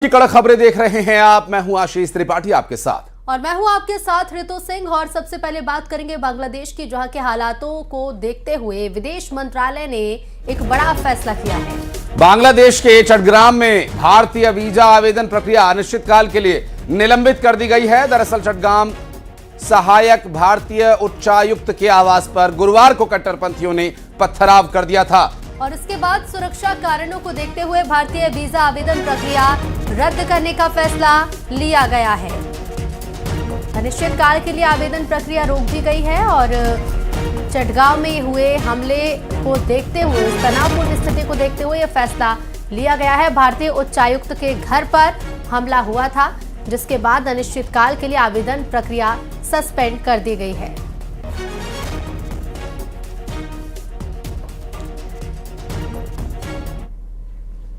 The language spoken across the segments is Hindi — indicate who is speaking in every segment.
Speaker 1: की कड़क खबरें देख रहे हैं आप। मैं हूं आशीष त्रिपाठी आपके साथ
Speaker 2: और मैं हूं आपके साथ ऋतु सिंह। और सबसे पहले बात करेंगे बांग्लादेश की, जहां के हालातों को देखते हुए विदेश मंत्रालय ने एक बड़ा फैसला किया है।
Speaker 1: बांग्लादेश के चट्टग्राम में भारतीय वीजा आवेदन प्रक्रिया अनिश्चितकाल के लिए निलंबित कर दी गई है। दरअसल चट्टग्राम सहायक भारतीय उच्चायुक्त के आवास पर गुरुवार को कट्टरपंथियों ने पथराव कर दिया था
Speaker 2: और इसके बाद सुरक्षा कारणों को देखते हुए भारतीय वीजा आवेदन प्रक्रिया रद्द करने का फैसला लिया गया है। अनिश्चितकाल के लिए आवेदन प्रक्रिया रोक दी गई है और चटगांव में हुए हमले को देखते हुए, इस तनावपूर्ण स्थिति को देखते हुए यह फैसला लिया गया है। भारतीय उच्चायुक्त के घर पर हमला हुआ था, जिसके बाद अनिश्चितकाल के लिए आवेदन प्रक्रिया सस्पेंड कर दी गई है।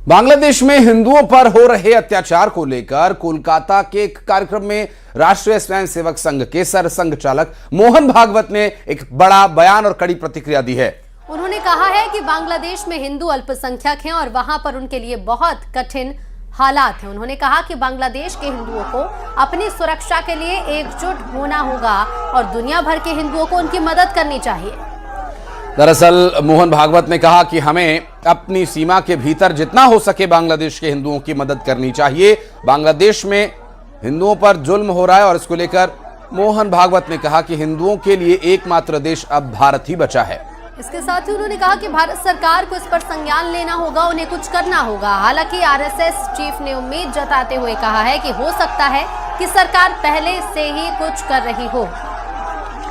Speaker 1: बांग्लादेश में हिंदुओं पर हो रहे अत्याचार को लेकर कोलकाता के एक कार्यक्रम में राष्ट्रीय स्वयंसेवक संघ के सरसंघ चालक मोहन भागवत ने एक बड़ा बयान और कड़ी प्रतिक्रिया दी है।
Speaker 2: उन्होंने कहा है कि बांग्लादेश में हिंदू अल्पसंख्यक हैं और वहां पर उनके लिए बहुत कठिन हालात हैं। उन्होंने कहा कि बांग्लादेश के हिंदुओं को अपनी सुरक्षा के लिए एकजुट होना होगा और दुनिया भर के हिंदुओं को उनकी मदद करनी चाहिए।
Speaker 1: दरअसल मोहन भागवत ने कहा कि हमें अपनी सीमा के भीतर जितना हो सके बांग्लादेश के हिंदुओं की मदद करनी चाहिए। बांग्लादेश में हिंदुओं पर जुल्म हो रहा है और इसको लेकर मोहन भागवत ने कहा कि हिंदुओं के लिए एकमात्र देश अब भारत ही बचा है।
Speaker 2: इसके साथ ही उन्होंने कहा कि भारत सरकार को इस पर संज्ञान लेना होगा, उन्हें कुछ करना होगा। हालांकि आरएसएस चीफ ने उम्मीद जताते हुए कहा है कि हो सकता है कि सरकार पहले से ही कुछ कर रही हो।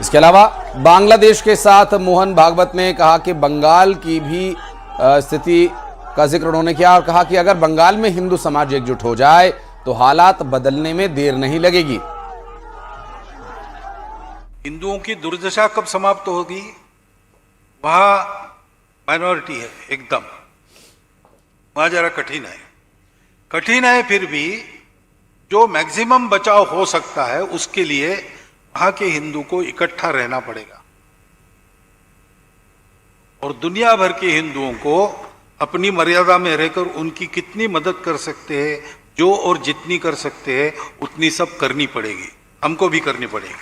Speaker 1: इसके अलावा बांग्लादेश के साथ मोहन भागवत ने कहा कि बंगाल की भी स्थिति का जिक्र उन्होंने किया और कहा कि अगर बंगाल में हिंदू समाज एकजुट हो जाए तो हालात बदलने में देर नहीं लगेगी।
Speaker 3: हिंदुओं की दुर्दशा कब समाप्त होगी? वहां माइनॉरिटी है एकदम, वहां जरा कठिन है, फिर भी जो मैक्सिमम बचाव हो सकता है उसके लिए वहां के हिंदू को इकट्ठा रहना पड़ेगा और दुनिया भर के हिंदुओं को अपनी मर्यादा में रहकर उनकी कितनी मदद कर सकते हैं, जो और जितनी कर सकते हैं उतनी सब करनी पड़ेगी, हमको भी करनी पड़ेगी।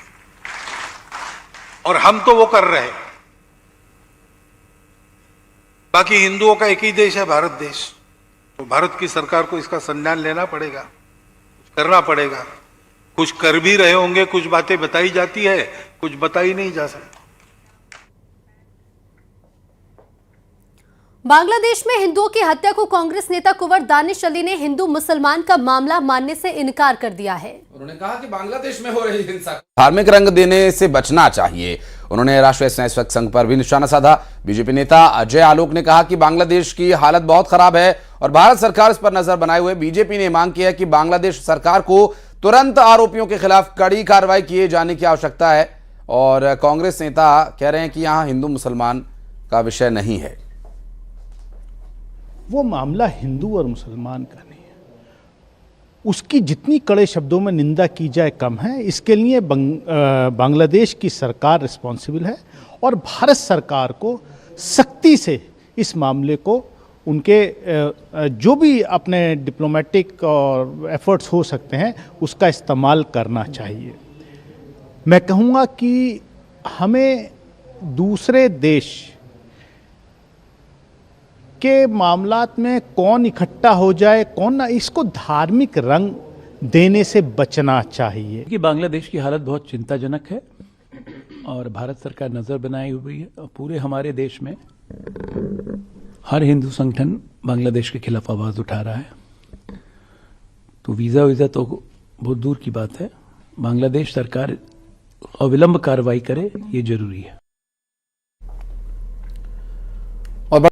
Speaker 3: और हम तो वो कर रहे हैं। बाकी हिंदुओं का एक ही देश है, भारत देश। तो भारत की सरकार को इसका संज्ञान लेना पड़ेगा, कुछ करना पड़ेगा। कुछ कर भी रहे होंगे, कुछ बातें बताई जाती है, कुछ बताई नहीं जा सकती।
Speaker 2: बांग्लादेश में हिंदुओं की हत्या को कांग्रेस नेता कुंवर दानिश अली ने हिंदू मुसलमान का मामला मानने से इनकार कर दिया है। उन्होंने कहा कि बांग्लादेश में हो रही हिंसा
Speaker 1: धार्मिक रंग देने से बचना चाहिए। उन्होंने राष्ट्रीय स्वयंसेवक संघ पर भी निशाना साधा। बीजेपी नेता अजय आलोक ने कहा कि बांग्लादेश की हालत बहुत खराब है और भारत सरकार इस पर नजर बनाए हुए। बीजेपी ने मांग की है कि बांग्लादेश सरकार को तुरंत आरोपियों के खिलाफ कड़ी कार्रवाई किए जाने की आवश्यकता है। और कांग्रेस नेता कह रहे हैं कि यहां हिंदू मुसलमान का विषय नहीं है।
Speaker 4: वो मामला हिंदू और मुसलमान का नहीं है, उसकी जितनी कड़े शब्दों में निंदा की जाए कम है। इसके लिए बांग्लादेश की सरकार रिस्पॉन्सिबल है और भारत सरकार को सख्ती से इस मामले को उनके जो भी अपने डिप्लोमेटिक और एफर्ट्स हो सकते हैं उसका इस्तेमाल करना चाहिए। मैं कहूँगा कि हमें दूसरे देश के मामलात में कौन इकट्ठा हो जाए कौन ना, इसको धार्मिक रंग देने से बचना चाहिए।
Speaker 5: कि बांग्लादेश की हालत बहुत चिंताजनक है और भारत सरकार नज़र बनाई हुई है और पूरे हमारे देश में हर हिंदू संगठन बांग्लादेश के खिलाफ आवाज़ उठा रहा है। तो वीज़ा तो बहुत दूर की बात है, बांग्लादेश सरकार अविलंब कार्रवाई करे, ये जरूरी है।